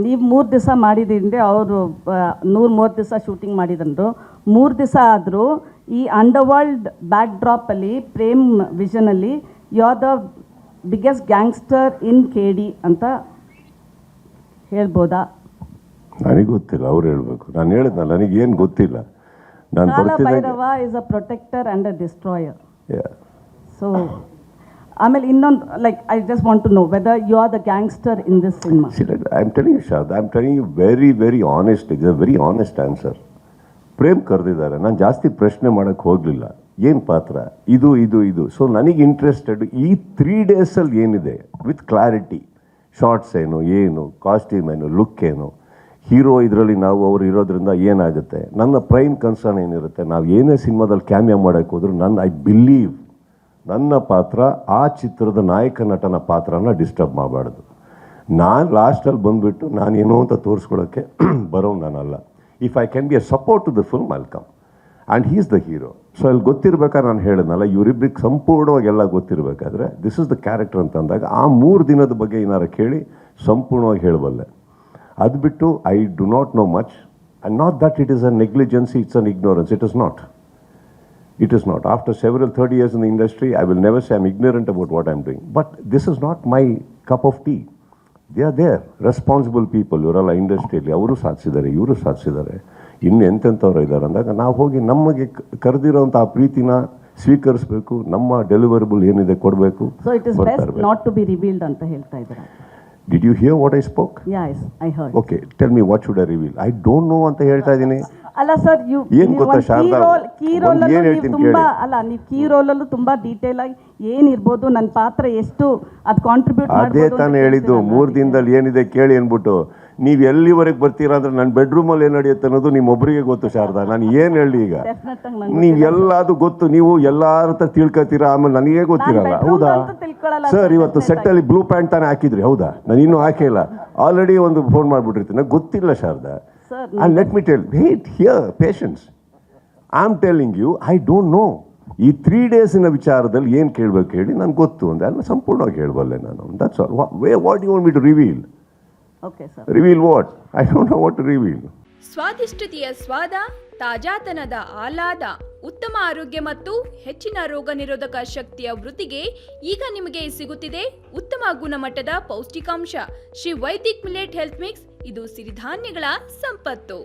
ನೀವು 3 ದಿವಸ ಮಾಡಿದ್ರಿಂದ ಅವರು 130 ದಿವಸ ಶೂಟಿಂಗ್ ಮಾಡಿದ್ರು. 3 ದಿವಸ ಆದರೂ ಈ ಅಂಡರ್ವರ್ಲ್ಡ್ ಬ್ಯಾಕ್ ಡ್ರಾಪಲ್ಲಿ ಪ್ರೇಮ್ ವಿಷನಲ್ಲಿ you are the biggest gangster in KD ಅಂತ ಹೇಳ್ಬೋದಾ? ನನಗೆ ಗೊತ್ತಿಲ್ಲ, ಅವ್ರು ಹೇಳಬೇಕು. ನಾನು ಹೇಳಿದ್ನಲ್ಲ, ನನಗೇನು ಗೊತ್ತಿಲ್ಲ. ನಾನು Bhairava is a protector and a destroyer. So ಆಮೇಲೆ ಇನ್ನೊಂದು like I just want to know whether you are the gangster in this cinema. I am telling you Sharada, I am telling you very very honest. It's a very honest answer. Prem ಕರೆದಿದ್ದಾರೆ, ನಾನು ಜಾಸ್ತಿ ಪ್ರಶ್ನೆ ಮಾಡೋಕ್ಕೆ ಹೋಗಲಿಲ್ಲ. ಏನು ಪಾತ್ರ ಇದು ಇದು ಇದು. ಸೊ ನನಗೆ ಇಂಟ್ರೆಸ್ಟೆಡ್ ಈ 3 ಡೇಸಲ್ಲಿ ಏನಿದೆ ವಿತ್ ಕ್ಲಾರಿಟಿ, ಶಾರ್ಟ್ಸ್ ಏನು ಕಾಸ್ಟ್ಯೂಮ್ ಏನು, ಲುಕ್ ಏನು, ಹೀರೋ ಇದರಲ್ಲಿ ನಾವು ಅವ್ರು ಇರೋದ್ರಿಂದ ಏನಾಗುತ್ತೆ, ನನ್ನ ಪ್ರೈಮ್ ಕನ್ಸರ್ನ್ ಏನಿರುತ್ತೆ, ನಾವು ಏನೇ ಸಿನಿಮಾದಲ್ಲಿ ಕ್ಯಾಮಿಯಾ ಮಾಡೋಕ್ಕೆ ಹೋದ್ರು ಐ ಬಿಲೀವ್ ನನ್ನ ಪಾತ್ರ ಆ ಚಿತ್ರದ ನಾಯಕ ನಟನ ಪಾತ್ರನ ಡಿಸ್ಟರ್ಬ್ ಮಾಡಬಾರ್ದು. ನಾನು ಲಾಸ್ಟಲ್ಲಿ ಬಂದುಬಿಟ್ಟು ನಾನೇನೋ ಅಂತ ತೋರಿಸ್ಕೊಳ್ಳೋಕ್ಕೆ ಬರೋನು ನಾನಲ್ಲ. If I can be a support to the film I'll come and he is the hero. So ಅಲ್ಲಿ ಗೊತ್ತಿರ್ಬೇಕಾದ್ರೆ ನಾನು ಹೇಳಿದ್ನಲ್ಲ, ಇವರಿಬ್ಬರಿಗೆ ಸಂಪೂರ್ಣವಾಗಿ ಎಲ್ಲ ಗೊತ್ತಿರಬೇಕಾದ್ರೆ ದಿಸ್ ಇಸ್ ದ ಕ್ಯಾರೆಕ್ಟರ್ ಅಂತ ಅಂದಾಗ ಆ 3 ದಿನದ ಬಗ್ಗೆ ಏನಾರು ಕೇಳಿ ಸಂಪೂರ್ಣವಾಗಿ ಹೇಳಬಲ್ಲೆ. ಅದು ಬಿಟ್ಟು I do not know much and not that it is a negligence, it's an ignorance. It is not. After several 30 years in the industry, I will never say I'm ignorant about what I'm doing. But this is not my cup of tea. They are there. Responsible people. ಇವರೆಲ್ಲ ಇಂಡಸ್ಟ್ರಿಯಲ್ಲಿ ಅವರು ಸಾಧಿಸಿದ್ದಾರೆ, ಇವರು ಸಾಧಿಸಿದ್ದಾರೆ, ಇನ್ನು ಎಂತೆಂಥವ್ರು ಇದ್ದಾರೆ ಅಂದಾಗ ನಾವು ಹೋಗಿ ನಮಗೆ ಕರೆದಿರೋಂಥ ಆ ಪ್ರೀತಿನ ಸ್ವೀಕರಿಸಬೇಕು. ನಮ್ಮ ಡೆಲಿವರಬಲ್ ಏನಿದೆ ಕೊಡಬೇಕು. So it is best not to be revealed ಅಂತ ಹೇಳ್ತಾ ಇದ್ದಾರೆ. Did you hear what I spoke? Yes, I heard. Okay, tell me what should I reveal? I don't know ಅಂತ ಹೇಳ್ತಾ ಇದ್ದೀನಿ. ಅಲ್ಲ ಸರ್, ಏನು ಗೊತ್ತಾ ಶಾರದಾ, ಕೀ ರೋಲಲ್ಲೂ ತುಂಬಾ ಡೀಟೇಲ್ ಆಗಿ ಏನಿರ್ಬೋದು, ನನ್ನ ಪಾತ್ರ ಎಷ್ಟು ಅದು ಕಾಂಟ್ರಿಬ್ಯೂಟ್ ಅದೇ ತಾನೇ ಹೇಳಿದ್ದು. 3 ದಿನದಲ್ಲಿ ಏನಿದೆ ಕೇಳಿ ಅಂದ್ಬಿಟ್ಟು ನೀವು ಎಲ್ಲಿವರೆಗೆ ಬರ್ತೀರಾ ಅಂದ್ರೆ ನನ್ನ ಬೆಡ್ರೂಮಲ್ಲಿ ಏನು ನಡೆಯುತ್ತೆ ಅನ್ನೋದು ನಿಮ್ಮೊಬ್ಬರಿಗೆ ಗೊತ್ತು ಶಾರದಾ. ನಾನು ಏನು ಹೇಳಿ ಈಗ, ನೀವು ಎಲ್ಲದು ಗೊತ್ತು, ನೀವು ಎಲ್ಲಾರ ಹತ್ರ ತಿಳ್ಕೊತೀರಾ, ಆಮೇಲೆ ನನಗೇ ಗೊತ್ತಿರಲ್ಲ. ಹೌದಾ ಸರ್, ಇವತ್ತು ಸೆಟ್ಟಲ್ಲಿ ಬ್ಲೂ ಪ್ಯಾಂಟ್ ತಾನೇ ಹಾಕಿದ್ರಿ, ಹೌದಾ? ನಾನು ಇನ್ನೂ ಹಾಕಿಲ್ಲ, ಆಲ್ರೆಡಿ ಒಂದು ಫೋನ್ ಮಾಡಿಬಿಟ್ಟಿರ್ತೀನಿ. ನನಗೆ ಗೊತ್ತಿಲ್ಲ Sharada. And let me tell, wait here, patience. I'm telling you, I don't know. ಈ 3 ಡೇಸಿನ ವಿಚಾರದಲ್ಲಿ ಏನು ಕೇಳಬೇಕು ಹೇಳಿ, ನನಗೆ ಗೊತ್ತು ಅಂದರೆ ಅದನ್ನು ಸಂಪೂರ್ಣವಾಗಿ ಹೇಳಬಲ್ಲೆ ನಾನು. That's all. What you want me to reveal? Okay sir. Reveal what? I don't know what to reveal. ಸ್ವಾದಿಷ್ಟತೆಯ ಸ್ವಾದ, ತಾಜಾತನದ ಆಹ್ಲಾದ, ಉತ್ತಮ ಆರೋಗ್ಯ ಮತ್ತು ಹೆಚ್ಚಿನ ರೋಗ ನಿರೋಧಕ ಶಕ್ತಿಯ ವೃದ್ಧಿಗೆ ಈಗ ನಿಮಗೆ ಸಿಗುತ್ತಿದೆ ಉತ್ತಮ ಗುಣಮಟ್ಟದ ಪೌಷ್ಟಿಕಾಂಶ Shri Vaidik millet health mix. ಇದು ಸಿರಿಧಾನ್ಯಗಳ ಸಂಪತ್ತು.